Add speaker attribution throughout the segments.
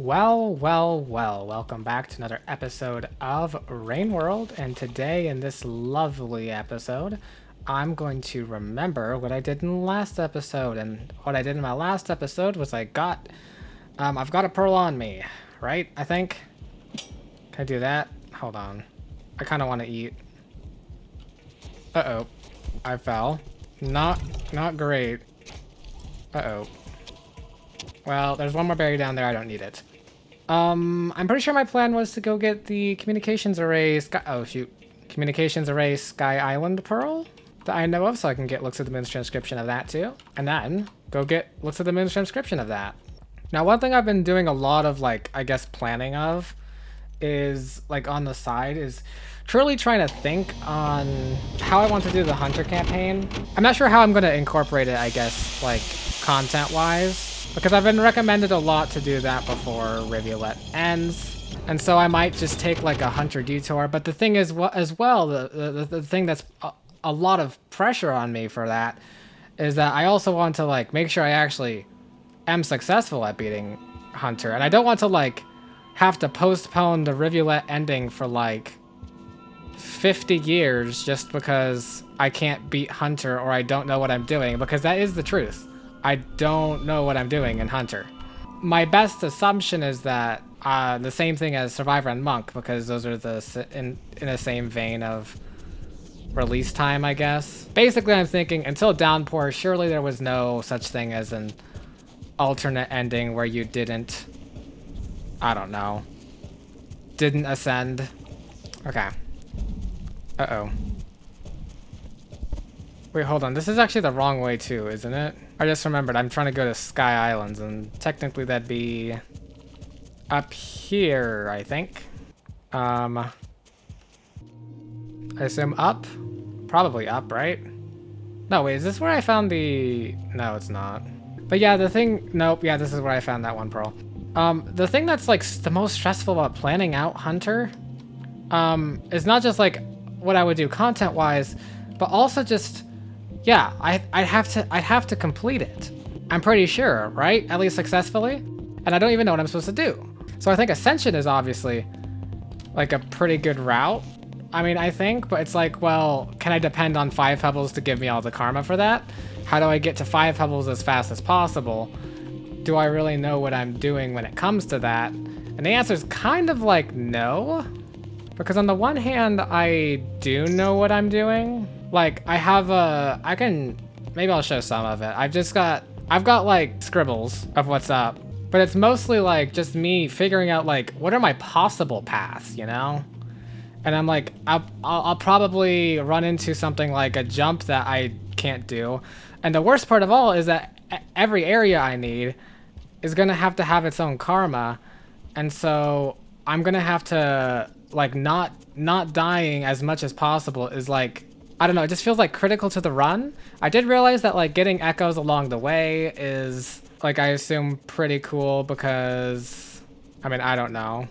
Speaker 1: Well, welcome back to another episode of Rain World, and today in this lovely episode, I'm going to remember what I did in the last episode, and what I did in my last episode was I've got a pearl on me, right? I think. Can I do that? Hold on. I kind of want to eat. Uh-oh. I fell. Not great. Uh-oh. Well, there's one more berry down there. I don't need it. I'm pretty sure my plan was to go get the communications array communications array Sky Island Pearl that I know of, so I can get looks at the moon's transcription of that too. And then go get looks at the moon's transcription of that. Now, one thing I've been doing a lot of, I guess, planning of is, on the side, is truly trying to think on how I want to do the Hunter campaign. I'm not sure how I'm going to incorporate it, I guess, content-wise. Because I've been recommended a lot to do that before Rivulet ends. And so I might just take a Hunter detour. But the thing is, the thing that's a lot of pressure on me for that is that I also want to make sure I actually am successful at beating Hunter. And I don't want to have to postpone the Rivulet ending for 50 years just because I can't beat Hunter or I don't know what I'm doing, because that is the truth. I don't know what I'm doing in Hunter. My best assumption is that the same thing as Survivor and Monk, because those are in the same vein of release time, I guess. Basically, I'm thinking until Downpour, surely there was no such thing as an alternate ending where you didn't, I don't know, didn't ascend. Okay. Uh-oh. Wait, hold on. This is actually the wrong way too, isn't it? I just remembered I'm trying to go to Sky Islands, and technically that'd be up here, I think. I assume up? Probably up, right? No, wait, is this where I found the... No, it's not. But yeah, the thing... Nope, yeah, this is where I found that one pearl. The thing that's the most stressful about planning out Hunter is not just what I would do content-wise, but also just... Yeah, I'd have to complete it. I'm pretty sure, right? At least successfully. And I don't even know what I'm supposed to do. So I think Ascension is obviously a pretty good route. I mean, I think, but it's well, can I depend on Five Pebbles to give me all the karma for that? How do I get to Five Pebbles as fast as possible? Do I really know what I'm doing when it comes to that? And the answer is kind of no. Because on the one hand, I do know what I'm doing. Maybe I'll show some of it. I've got scribbles of what's up, but it's mostly just me figuring out what are my possible paths, you know? And I'm I'll probably run into something like a jump that I can't do. And the worst part of all is that every area I need is gonna have to have its own karma. And so I'm gonna have to not dying as much as possible is I don't know, it just feels critical to the run. I did realize that getting echoes along the way is I assume pretty cool because, I mean, I don't know.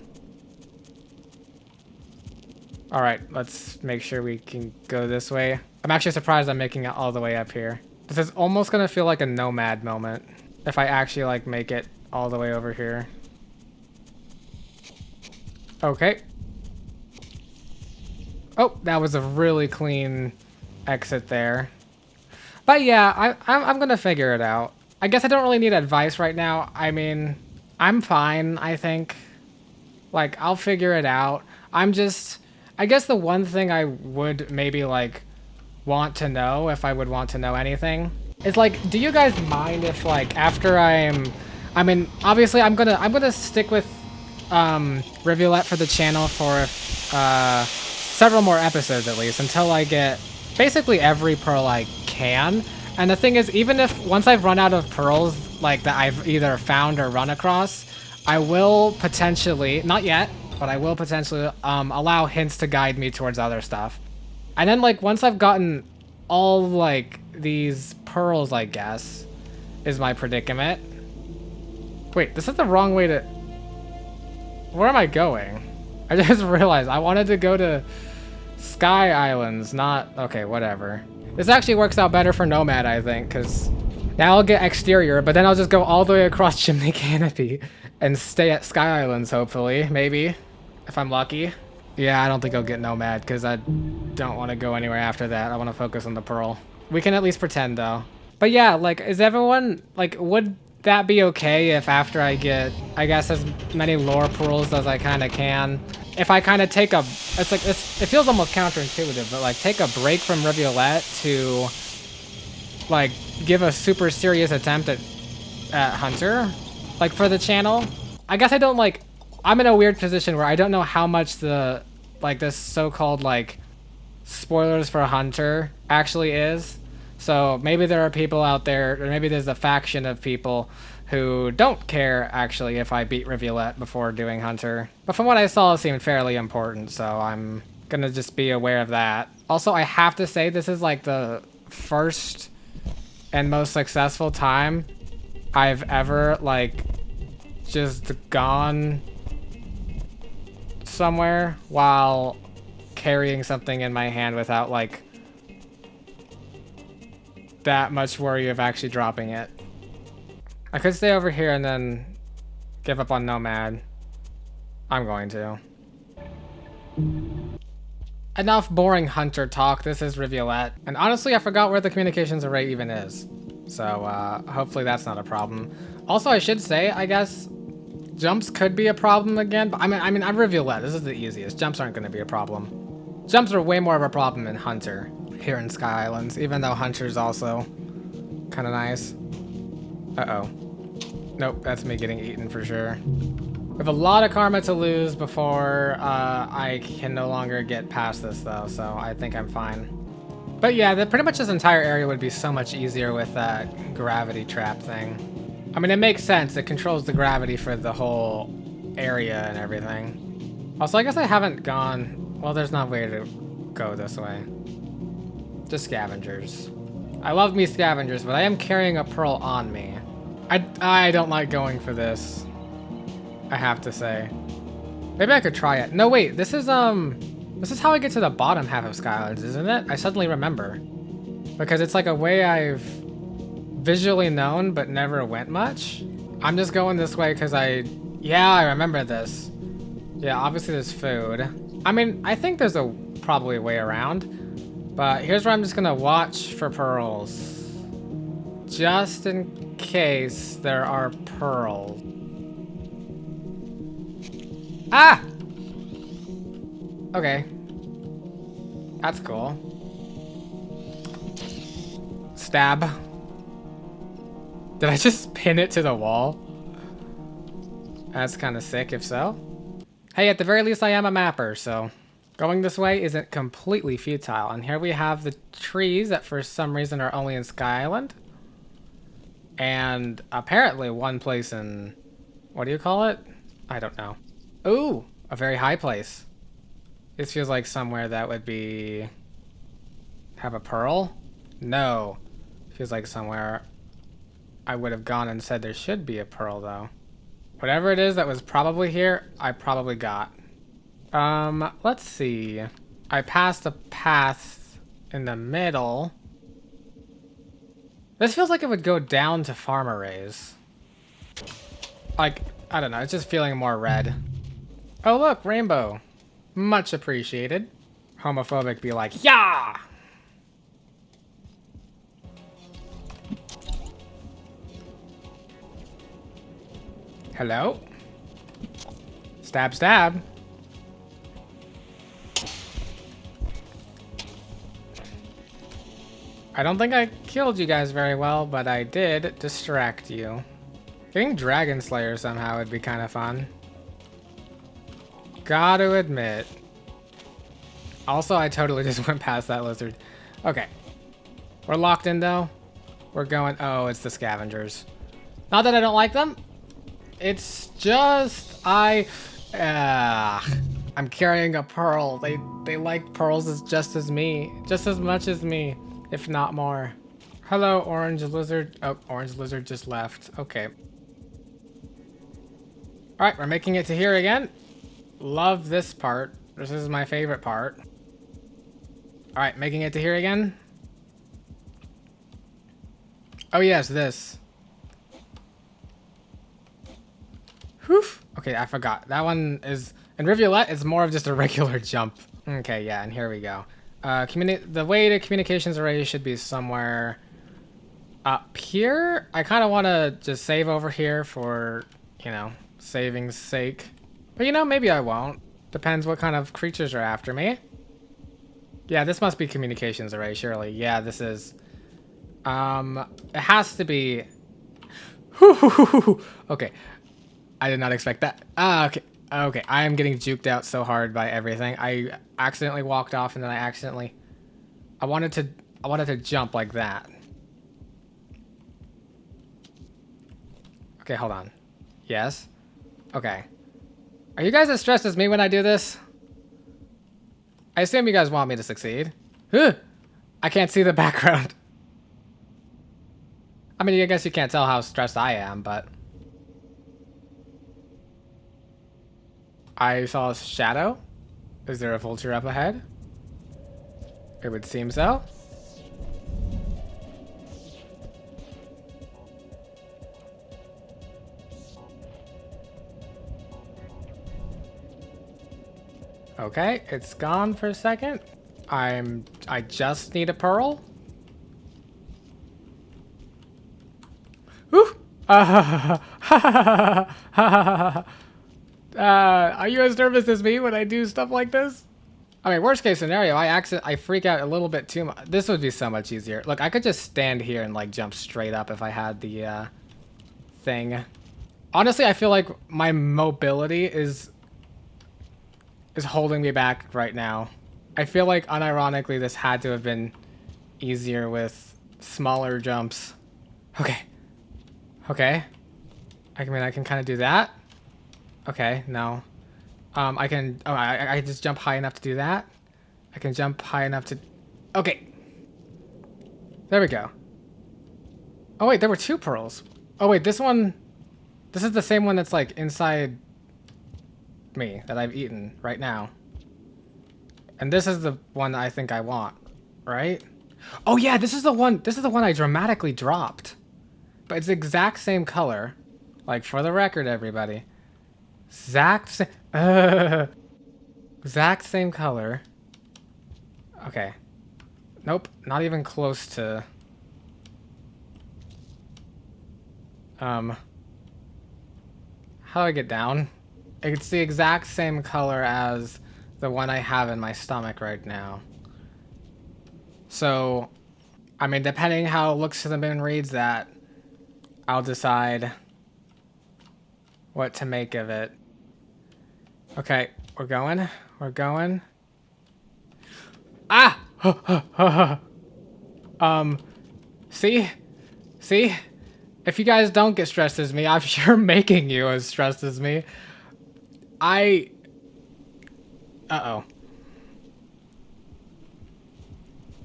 Speaker 1: All right, let's make sure we can go this way. I'm actually surprised I'm making it all the way up here. This is almost gonna feel like a nomad moment if I actually make it all the way over here. Okay. Oh, that was a really clean exit there. But yeah, I'm gonna figure it out. I guess I don't really need advice right now. I mean, I'm fine, I think. I'll figure it out. I guess the one thing I would maybe want to know, if I would want to know anything, is do you guys mind if after I mean, obviously I'm gonna stick with Rivulet for the channel for several more episodes at least, until I get basically every pearl I can. And the thing is, even if once I've run out of pearls that I've either found or run across, I will potentially, not yet, but I will potentially allow hints to guide me towards other stuff. And then once I've gotten all these pearls, I guess, is my predicament. Wait, this is the wrong way to... Where am I going? I just realized I wanted to go to Sky Islands, not... Okay, whatever. This actually works out better for Nomad, I think, because Now I'll get exterior, but then I'll just go all the way across Chimney Canopy and stay at Sky Islands, hopefully, maybe, if I'm lucky. Yeah, I don't think I'll get Nomad because I don't want to go anywhere after that. I want to focus on the Pearl. We can at least pretend though. But yeah, like, is everyone, like, would that be okay if after I get, I guess, as many lore pearls as I kind of can, if I kind of take a, it's like, it feels almost counterintuitive, but like take a break from Rivulet to like give a super serious attempt at Hunter, like for the channel. I guess I don't like, I'm in a weird position where I don't know how much the, like this so-called like spoilers for Hunter actually is. So maybe there are people out there, or maybe there's a faction of people who don't care actually if I beat Rivulet before doing Hunter. But from what I saw, it seemed fairly important, so I'm gonna just be aware of that. Also, I have to say this is like the first and most successful time I've ever like just gone somewhere while carrying something in my hand without like that much worry of actually dropping it. I could stay over here and then give up on Nomad. I'm going to. Enough boring Hunter talk. This is Rivulet. And honestly, I forgot where the communications array even is. So hopefully that's not a problem. Also, I should say, I guess, jumps could be a problem again. But I mean, I'm Rivulet. This is the easiest. Jumps aren't going to be a problem. Jumps are way more of a problem in Hunter here in Sky Islands, even though Hunter's also kind of nice. Uh-oh. Nope, that's me getting eaten for sure. We have a lot of karma to lose before I can no longer get past this though, so I think I'm fine. But yeah, pretty much this entire area would be so much easier with that gravity trap thing. I mean, it makes sense. It controls the gravity for the whole area and everything. Also, I guess I haven't gone... Well, there's no way to go this way. Just scavengers. I love me scavengers, but I am carrying a pearl on me. I don't like going for this, I have to say. Maybe I could try it. No, wait, this is how I get to the bottom half of Sky Islands, isn't it? I suddenly remember. Because it's like a way I've visually known but never went much. I'm just going this way because yeah, I remember this. Yeah, obviously there's food. I mean, I think there's probably a way around, but here's where I'm just gonna watch for pearls. Just in case there are pearls. Ah! Okay. That's cool. Stab. Did I just pin it to the wall? That's kind of sick if so. Hey, at the very least I am a mapper, so going this way isn't completely futile. And here we have the trees that for some reason are only in Sky Island. And apparently one place in, what do you call it? I don't know. Ooh, a very high place. This feels like somewhere that would be, have a pearl? No. Feels like somewhere I would have gone and said there should be a pearl though. Whatever it is that was probably here, I probably got. Let's see. I passed a path in the middle. This feels like it would go down to farm arrays. Like, I don't know, it's just feeling more red. Oh look, rainbow. Much appreciated. Homophobic be like, yeah! Hello? Stab, stab. I don't think I killed you guys very well, but I did distract you. Getting Dragon Slayer somehow would be kind of fun. Gotta admit. Also, I totally just went past that lizard. Okay. We're locked in though. We're going, oh, it's the scavengers. Not that I don't like them. It's just, I'm carrying a pearl. They like pearls just as much as me. If not more. Hello, orange lizard. Oh, orange lizard just left. Okay. Alright, we're making it to here again. Love this part. This is my favorite part. Alright, making it to here again. Oh yes, this. Whew. Okay, I forgot. That one is... In Rivulet, it's more of just a regular jump. Okay, yeah, and here we go. The way to communications array should be somewhere up here. I kind of want to just save over here for, you know, saving's sake. But, you know, maybe I won't. Depends what kind of creatures are after me. Yeah, this must be communications array, surely. Yeah, this is... It has to be... Okay. I did not expect that. Okay. Okay, I am getting juked out so hard by everything. I accidentally walked off and then I accidentally... I wanted to jump like that. Okay, hold on. Yes? Okay. Are you guys as stressed as me when I do this? I assume you guys want me to succeed. I can't see the background. I mean, I guess you can't tell how stressed I am, but... I saw a shadow. Is there a vulture up ahead? It would seem so. Okay, it's gone for a second. I just need a pearl. Woo! Are you as nervous as me when I do stuff like this? I mean, worst case scenario, I freak out a little bit too much. This would be so much easier. Look, I could just stand here and like jump straight up if I had the thing. Honestly, I feel like my mobility is holding me back right now. I feel like unironically this had to have been easier with smaller jumps. Okay. Okay. I mean, I can kind of do that. Okay, no. I can... Oh, I just jump high enough to do that. I can jump high enough to... Okay. There we go. Oh, wait, there were two pearls. Oh, wait, this one... This is the same one that's, like, inside me that I've eaten right now. And this is the one I think I want, right? Oh, yeah, this is the one I dramatically dropped. But it's the exact same color. Like, for the record, everybody. Exact same color. Okay. Nope, not even close to... How do I get down? It's the exact same color as the one I have in my stomach right now. So, I mean, depending how it looks to the moon reads that, I'll decide what to make of it. Okay, we're going. We're going. Ah! See? See? If you guys don't get stressed as me, I'm sure making you as stressed as me. Uh-oh.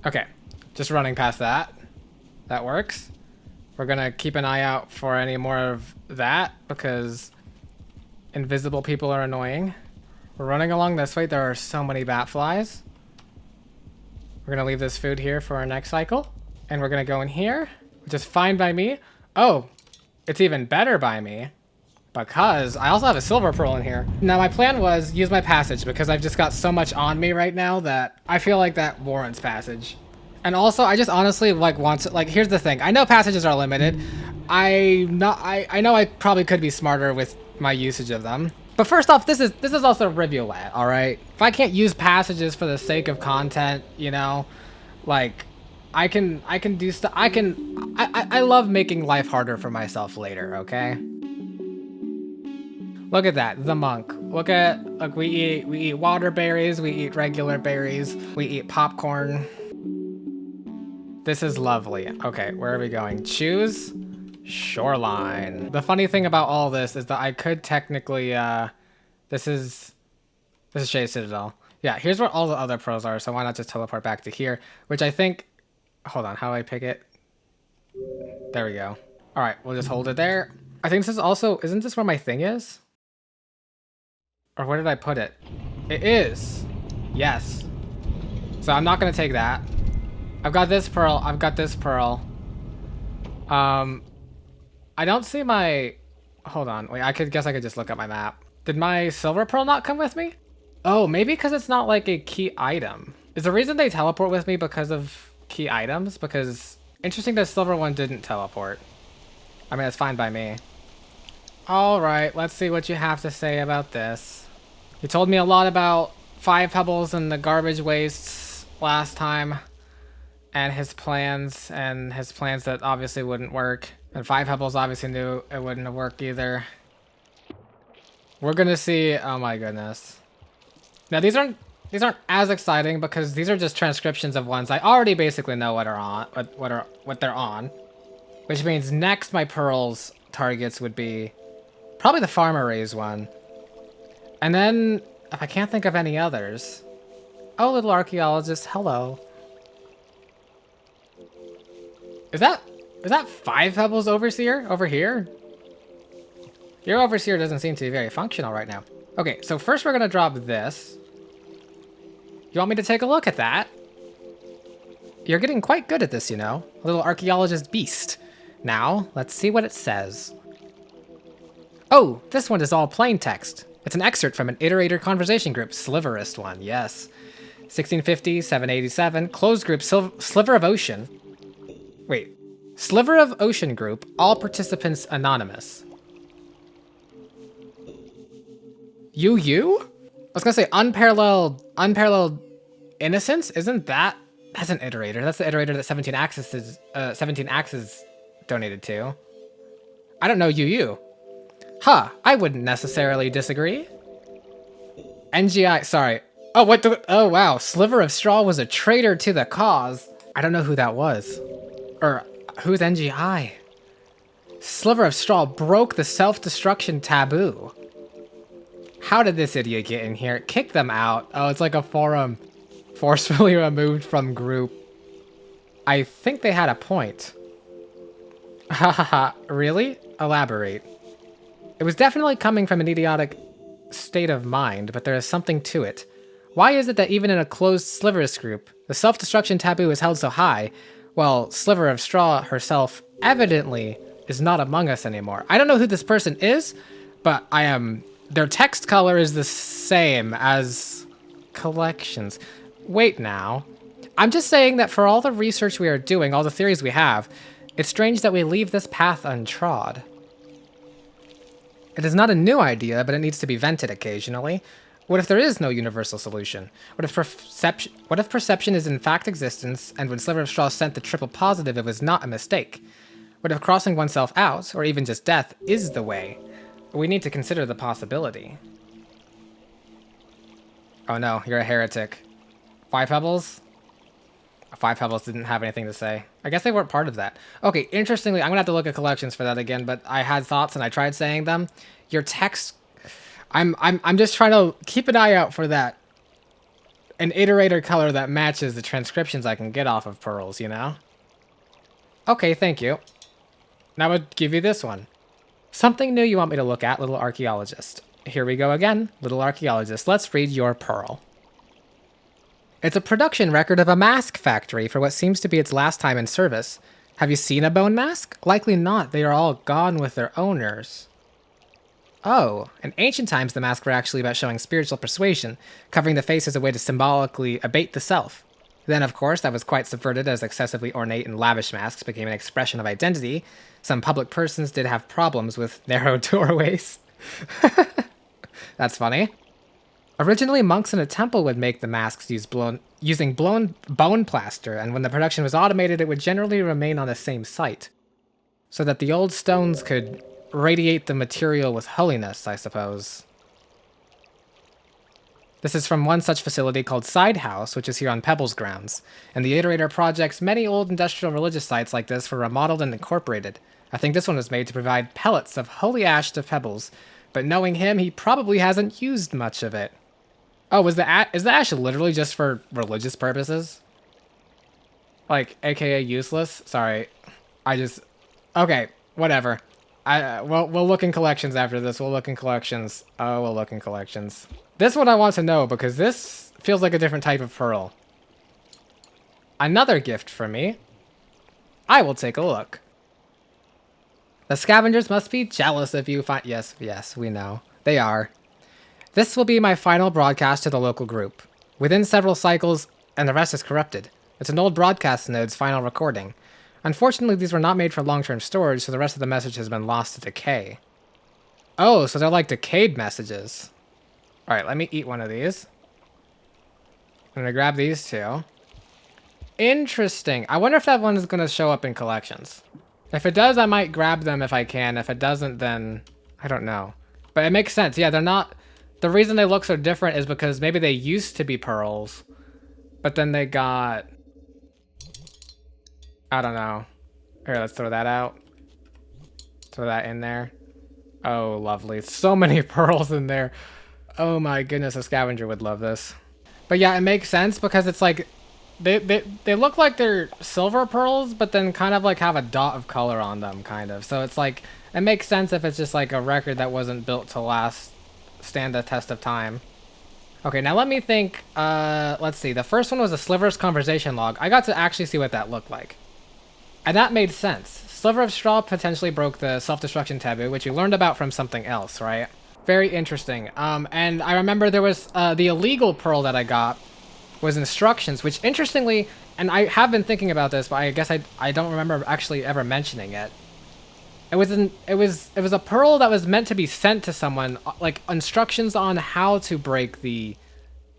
Speaker 1: Okay, just running past that. That works. We're gonna keep an eye out for any more of that because invisible people are annoying. We're running along this way. There are so many bat flies. We're gonna leave this food here for our next cycle. And we're gonna go in here, which is fine by me. Oh, it's even better by me because I also have a silver pearl in here. Now my plan was use my passage because I've just got so much on me right now that I feel like that warrants passage. And also I just honestly like want to, like, here's the thing. I know passages are limited. I know I probably could be smarter with my usage of them. But first off, this is also Rivulet, all right? If I can't use passages for the sake of content, you know, like I can do stuff. I love making life harder for myself later, okay? Look at that, the monk. Look, we eat water berries, we eat regular berries, we eat popcorn. This is lovely. Okay, where are we going? Choose shoreline. The funny thing about all this is that I could technically, this is Shade Citadel. Yeah, here's where all the other pros are, so why not just teleport back to here, which I think, hold on, how do I pick it? There we go. All right, we'll just hold it there. I think this is also, isn't this where my thing is? Or where did I put it? It is. Yes. So I'm not gonna take that. I've got this pearl. I've got this pearl. I don't see my... Hold on. Wait, guess I could just look at my map. Did my silver pearl not come with me? Oh, maybe because it's not like a key item. Is the reason they teleport with me because of key items? Because interesting the silver one didn't teleport. I mean, it's fine by me. Alright, let's see what you have to say about this. You told me a lot about Five Pebbles and the garbage wastes last time. And his plans that obviously wouldn't work. And Five Pebbles obviously knew it wouldn't work either. We're gonna see, oh my goodness. Now these aren't as exciting because these are just transcriptions of ones I already basically know what they're on. Which means next my pearls targets would be probably the farm arrays one. And then if I can't think of any others. Oh, little archaeologist, hello. Is that Five Pebbles Overseer over here? Your Overseer doesn't seem to be very functional right now. Okay, so first we're gonna drop this. You want me to take a look at that? You're getting quite good at this, you know. A little archaeologist beast. Now, let's see what it says. Oh, this one is all plain text. It's an excerpt from an Iterator conversation group, Sliverist one, yes. 1650, 787, closed group, Sliver of Ocean. Wait, Sliver of Ocean group, all participants anonymous. You? I was gonna say unparalleled innocence? Isn't that? That's an iterator. That's the iterator that 17 Axes donated to. I don't know you. Huh, I wouldn't necessarily disagree. NGI, sorry. Oh, oh wow, Sliver of Straw was a traitor to the cause. I don't know who that was. Or, who's NGI? Sliver of Straw broke the self-destruction taboo. How did this idiot get in here? Kick them out. Oh, it's like a forum. Forcefully removed from group. I think they had a point. Hahaha, really? Elaborate. It was definitely coming from an idiotic state of mind, but there is something to it. Why is it that even in a closed Sliverist group, the self-destruction taboo is held so high, while Sliver of Straw herself evidently is not among us anymore? I don't know who this person is, but their text color is the same as collections. Wait now. I'm just saying that for all the research we are doing, all the theories we have, it's strange that we leave this path untrod. It is not a new idea, but it needs to be vented occasionally. What if there is no universal solution? What if perception is in fact existence, and when Sliver of Straw sent the triple positive, it was not a mistake? What if crossing oneself out, or even just death, is the way? We need to consider the possibility. Oh no, you're a heretic. Five Pebbles? Five Pebbles didn't have anything to say. I guess they weren't part of that. Okay, interestingly, I'm gonna have to look at collections for that again, but I had thoughts and I tried saying them. Your text... I'm just trying to keep an eye out for that. An iterator color that matches the transcriptions I can get off of pearls, you know? Okay, thank you. Now I'll give you this one. Something new you want me to look at, little archaeologist. Here we go again, little archaeologist. Let's read your pearl. It's a production record of a mask factory for what seems to be its last time in service. Have you seen a bone mask? Likely not, they are all gone with their owners. Oh, in ancient times the masks were actually about showing spiritual persuasion, covering the face as a way to symbolically abate the self. Then, of course, that was quite subverted as excessively ornate and lavish masks became an expression of identity. Some public persons did have problems with narrow doorways. That's funny. Originally, monks in a temple would make the masks using blown bone plaster, and when the production was automated, it would generally remain on the same site. So that the old stones could radiate the material with holiness, I suppose. This is from one such facility called Side House, which is here on Pebbles grounds. And the Iterator projects many old industrial religious sites like this were remodeled and incorporated. I think this one was made to provide pellets of holy ash to Pebbles, but knowing him, he probably hasn't used much of it. Oh, is the ash literally just for religious purposes? Like, aka useless? Sorry. Okay, whatever. We'll look in collections after this. We'll look in collections. Oh, we'll look in collections. This one I want to know because this feels like a different type of pearl. Another gift for me. I will take a look. The scavengers must be jealous if you find... Yes, yes, we know. They are. This will be my final broadcast to the local group. Within several cycles, and the rest is corrupted. It's an old broadcast node's final recording. Unfortunately, these were not made for long-term storage, so the rest of the message has been lost to decay. Oh, so they're like decayed messages. Alright, let me eat one of these. I'm gonna grab these two. Interesting. I wonder if that one is gonna show up in collections. If it does, I might grab them if I can. If it doesn't, then I don't know. But it makes sense. Yeah, they're not... The reason they look so different is because maybe they used to be pearls, but then they got... I don't know. Here, let's throw that out. Throw that in there. Oh, lovely. So many pearls in there. Oh my goodness, a scavenger would love this. But yeah, it makes sense because it's like... They look like they're silver pearls, but then kind of like have a dot of color on them, kind of. So it's like... It makes sense if it's just like a record that wasn't built to stand the test of time. Okay, now let me think. Let's see. The first one was a Sliver's conversation log. I got to actually see what that looked like. And that made sense. Sliver of Straw potentially broke the self-destruction taboo, which you learned about from something else, right? Very interesting. And I remember there was the illegal pearl that I got was instructions, which interestingly, and I have been thinking about this, but I guess I don't remember actually ever mentioning it. It was a pearl that was meant to be sent to someone, like instructions on how to break the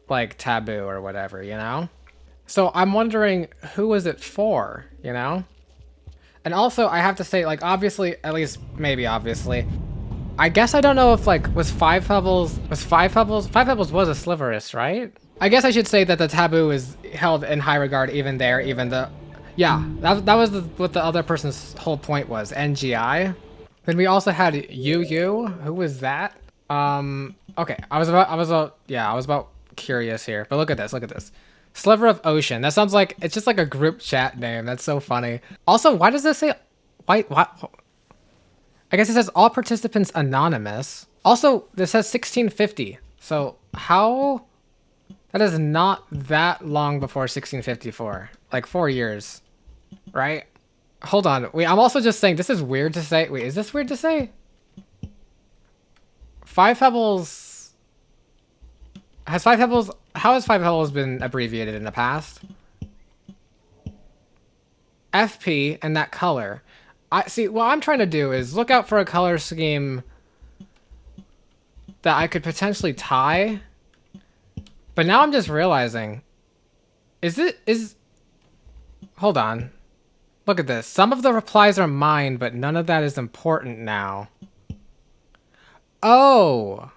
Speaker 1: like taboo or whatever, you know? So I'm wondering who was it for, you know? And also I have to say, like, obviously, at least maybe obviously, I guess I don't know if like Five Pebbles was a sliverist, right? I guess I should say that the taboo is held in high regard even there, even though... Yeah, that was what the other person's whole point was, NGI. Then we also had Yu. Who was that? Okay, I was about curious here, but look at this. Sliver of Ocean. That sounds like, it's just like a group chat name. That's so funny. Also, why does this say, why? I guess it says all participants anonymous. Also, this says 1650. So how? That is not that long before 1654. Like 4 years. Right? Hold on. Wait, I'm also just saying this is weird to say. Wait, is this weird to say? Five Pebbles... how has Five Pebbles been abbreviated in the past? FP and that color. I see, what I'm trying to do is look out for a color scheme that I could potentially tie. But now I'm just realizing, hold on. Look at this. Some of the replies are mine, but none of that is important now. Oh.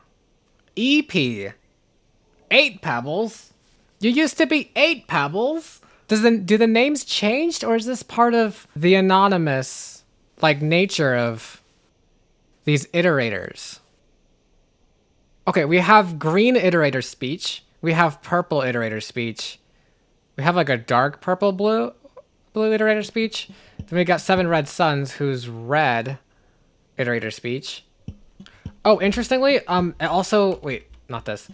Speaker 1: EP. 8 Pebbles. You used to be 8 Pebbles. Do the names changed, or is this part of the anonymous, like, nature of these iterators? Okay, we have green iterator speech. We have purple iterator speech. We have like a dark purple blue iterator speech. Then we got 7 red suns, who's red iterator speech. Oh, interestingly, it also, wait, not this.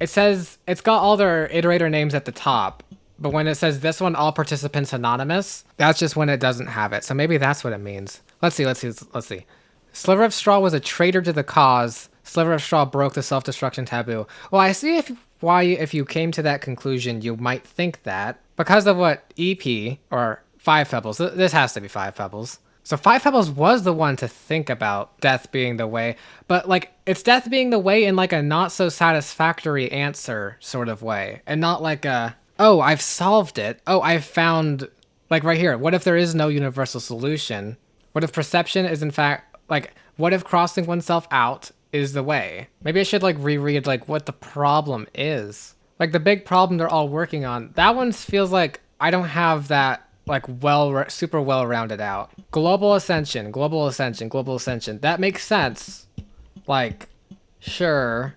Speaker 1: It says it's got all their iterator names at the top, but when it says this one, all participants anonymous, that's just when it doesn't have it. So maybe that's what it means. Let's see. Sliver of Straw was a traitor to the cause. Sliver of Straw broke the self-destruction taboo. Well, I see why if you came to that conclusion, you might think that. Because of what EP, or Five Pebbles, this has to be Five Pebbles. So Five Pebbles was the one to think about death being the way, but like, it's death being the way in like a not so satisfactory answer sort of way. And not like a, oh, I've solved it. Oh, I've found, like right here, what if there is no universal solution? What if perception is in fact, like, what if crossing oneself out is the way? Maybe I should like reread like what the problem is. Like the big problem they're all working on. That one feels like I don't have that like super well rounded out. Global ascension. That makes sense. Like, sure.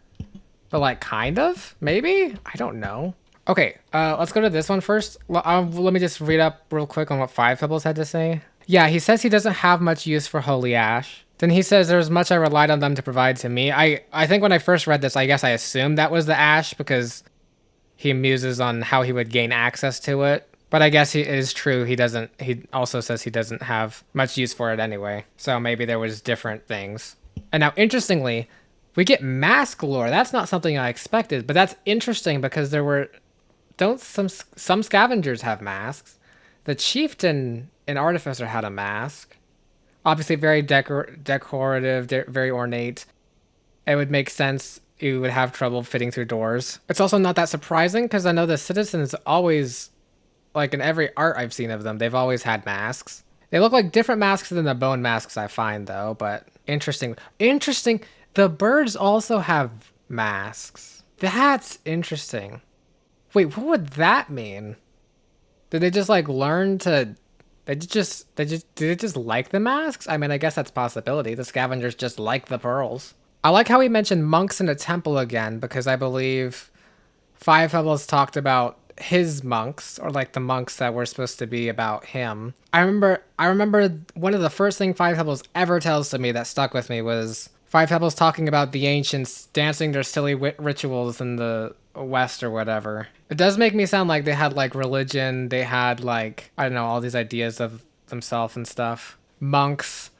Speaker 1: But like kind of? Maybe? I don't know. Okay, let's go to this one first. Let me just read up real quick on what Five Pebbles had to say. Yeah, he says he doesn't have much use for Holy Ash. Then he says there's much I relied on them to provide to me. I think when I first read this, I guess I assumed that was the ash because he muses on how he would gain access to it. But I guess it is true. He also says he doesn't have much use for it anyway. So maybe there was different things. And now, interestingly, we get mask lore. That's not something I expected, but that's interesting because don't some scavengers have masks? The chieftain in Artificer had a mask. Obviously very decorative, very ornate. It would make sense you would have trouble fitting through doors. It's also not that surprising because I know the citizens always, like in every art I've seen of them, they've always had masks. They look like different masks than the bone masks I find though, but interesting. Interesting. The birds also have masks. That's interesting. Wait, what would that mean? Did they just like learn to did it just like the masks? I mean, I guess that's a possibility. The scavengers just like the pearls. I like how he mentioned monks in a temple again because I believe Five Pebbles talked about his monks, or like the monks that were supposed to be about him. I remember one of the first thing Five Pebbles ever tells to me that stuck with me was Five Pebbles talking about the ancients dancing their silly rituals in the West or whatever. It does make me sound like they had like religion, they had like, I don't know, all these ideas of themselves and stuff. Monks,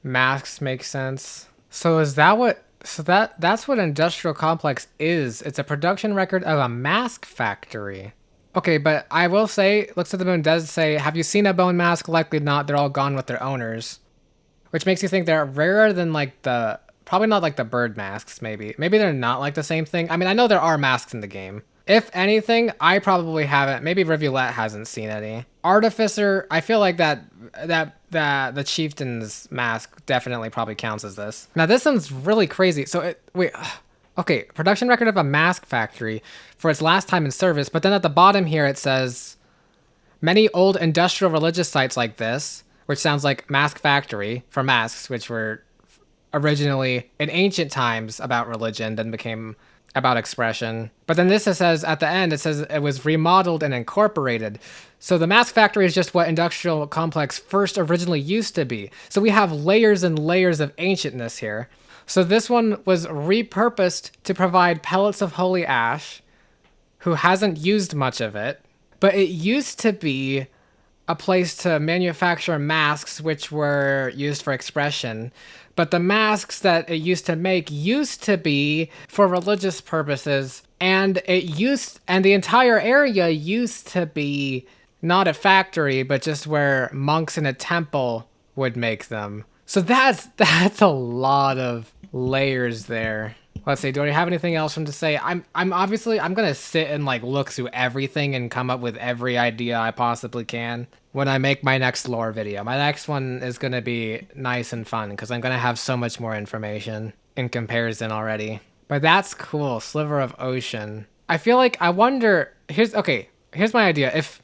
Speaker 1: masks make sense. So is that what, that's what industrial complex is. It's a production record of a mask factory. Okay, but I will say, Looks at the Moon does say, have you seen a bone mask? Likely not, they're all gone with their owners. Which makes you think they're rarer than like probably not like the bird masks, maybe. Maybe they're not like the same thing. I mean, I know there are masks in the game. If anything, I probably haven't. Maybe Rivulet hasn't seen any. Artificer, I feel like that the chieftain's mask definitely probably counts as this. Now this one's really crazy. So okay, production record of a mask factory for its last time in service, but then at the bottom here it says many old industrial religious sites like this, which sounds like mask factory for masks, which were originally in ancient times about religion, then became about expression. But then this says at the end, it says it was remodeled and incorporated. So the mask factory is just what industrial complex first originally used to be. So we have layers and layers of ancientness here. So this one was repurposed to provide pellets of holy ash, who hasn't used much of it, but it used to be a place to manufacture masks which were used for expression. But the masks that it used to make used to be for religious purposes, and the entire area used to be not a factory, but just where monks in a temple would make them. So that's a lot of layers there. Let's see, do I have anything else to say? I'm gonna sit and like look through everything and come up with every idea I possibly can when I make my next lore video. My next one is gonna be nice and fun because I'm gonna have so much more information in comparison already. But that's cool, sliver of ocean. I feel like, I wonder, here's my idea. If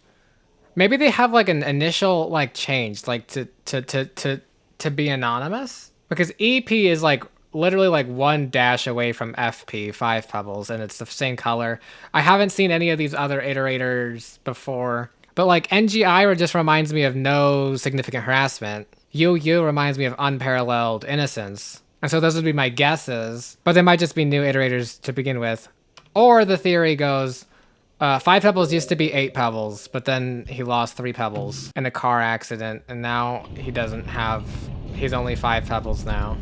Speaker 1: maybe they have like an initial like change, like to be anonymous, because EP is like literally like one dash away from FP, Five Pebbles, and it's the same color. I haven't seen any of these other iterators before, but like NGI just reminds me of no significant harassment. Yu reminds me of unparalleled innocence. And so those would be my guesses, but they might just be new iterators to begin with. Or the theory goes, Five Pebbles used to be 8 Pebbles, but then he lost 3 Pebbles in a car accident, and now he's only 5 Pebbles now.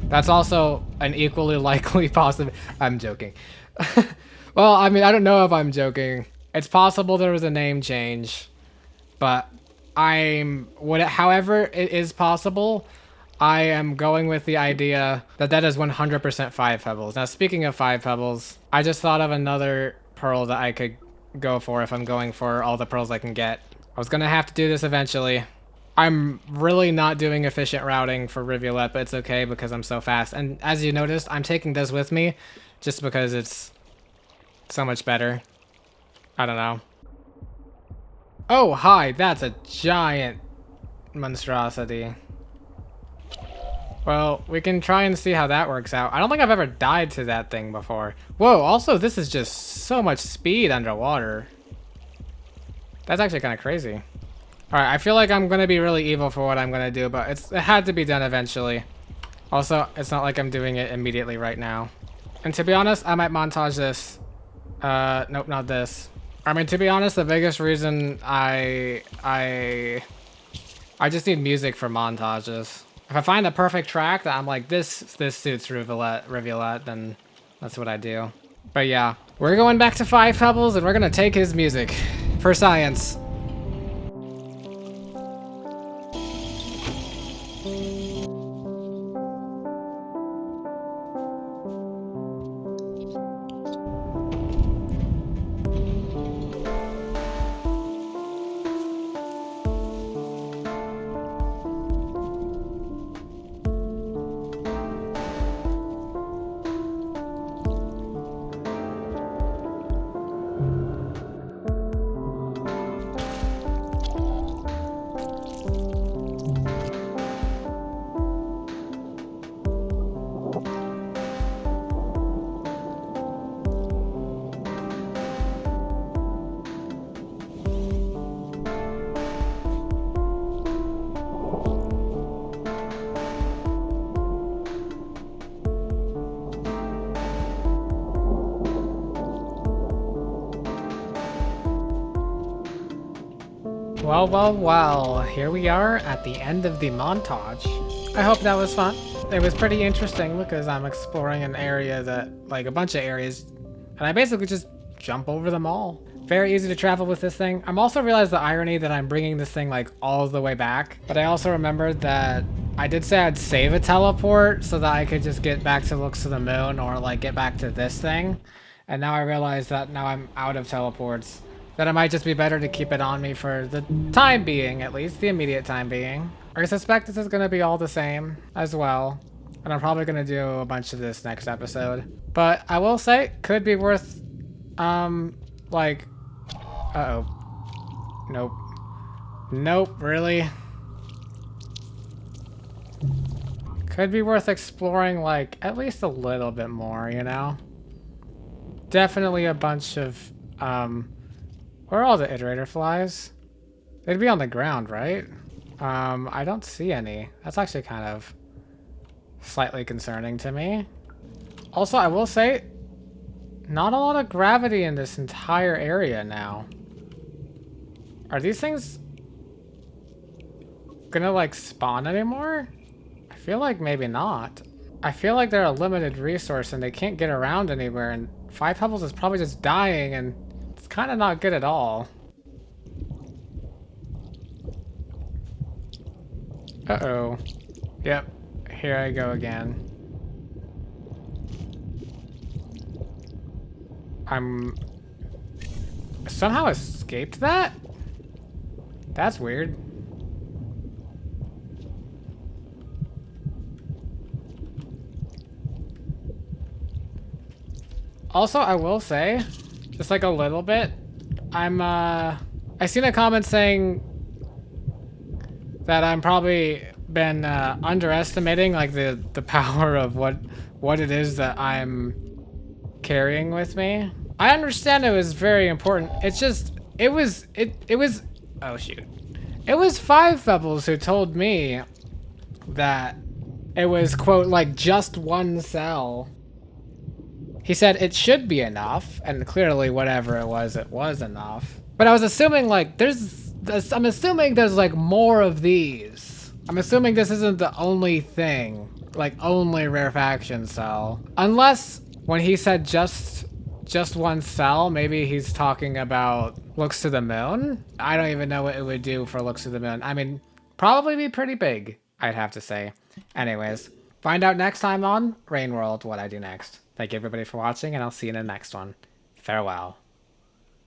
Speaker 1: That's also an equally likely possible. I'm joking. Well, I mean, I don't know if I'm joking. It's possible there was a name change, but however it is possible, I am going with the idea that is 100% 5 Pebbles. Now, speaking of 5 Pebbles, I just thought of another pearl that I could go for if I'm going for all the pearls I can get. I was gonna have to do this eventually. I'm really not doing efficient routing for Rivulet, but it's okay because I'm so fast. And as you noticed, I'm taking this with me just because it's so much better. I don't know. Oh, hi, that's a giant monstrosity. Well, we can try and see how that works out. I don't think I've ever died to that thing before. Whoa, also this is just so much speed underwater. That's actually kind of crazy. Alright, I feel like I'm going to be really evil for what I'm going to do, but it had to be done eventually. Also, it's not like I'm doing it immediately right now. And to be honest, I might montage this. Nope, not this. I mean, to be honest, the biggest reason I just need music for montages. If I find the perfect track that I'm like, this suits Rivulet, then that's what I do. But yeah, we're going back to Five Pebbles and we're gonna take his music for science. Well, here we are at the end of the montage. I hope that was fun. It was pretty interesting because I'm exploring an area that, like a bunch of areas, and I basically just jump over them all. Very easy to travel with this thing. I'm also realized the irony that I'm bringing this thing like all the way back, but I also remembered that I did say I'd save a teleport so that I could just get back to Looks to the Moon or like get back to this thing. And now I realize that now I'm out of teleports. That it might just be better to keep it on me for the time being, at least, the immediate time being. I suspect this is going to be all the same as well. And I'm probably going to do a bunch of this next episode. But I will say, could be worth, like, uh-oh. Nope. Nope, really? Could be worth exploring, like, at least a little bit more, you know? Definitely a bunch of, where are all the iterator flies? They'd be on the ground, right? I don't see any. That's actually kind of slightly concerning to me. Also, I will say, not a lot of gravity in this entire area now. Are these things gonna like spawn anymore? I feel like maybe not. I feel like they're a limited resource and they can't get around anywhere, and Five Pebbles is probably just dying, and it's kind of not good at all. Uh-oh. Yep. Here I go again. I'm somehow escaped that? That's weird. Also, I will say, just like a little bit, I seen a comment saying that I'm probably been underestimating like the power of what it is that I'm carrying with me. I understand it was very important. It's just it was oh shoot. It was Five Pebbles who told me that it was, quote, like just one cell. He said it should be enough, and clearly whatever it was enough. But I was assuming like I'm assuming there's like more of these. I'm assuming this isn't the only thing, like only rarefaction cell. Unless when he said just one cell, maybe he's talking about Looks to the Moon. I don't even know what it would do for Looks to the Moon. I mean, probably be pretty big, I'd have to say. Anyways, find out next time on Rain World what I do next. Thank you everybody for watching, and I'll see you in the next one. Farewell.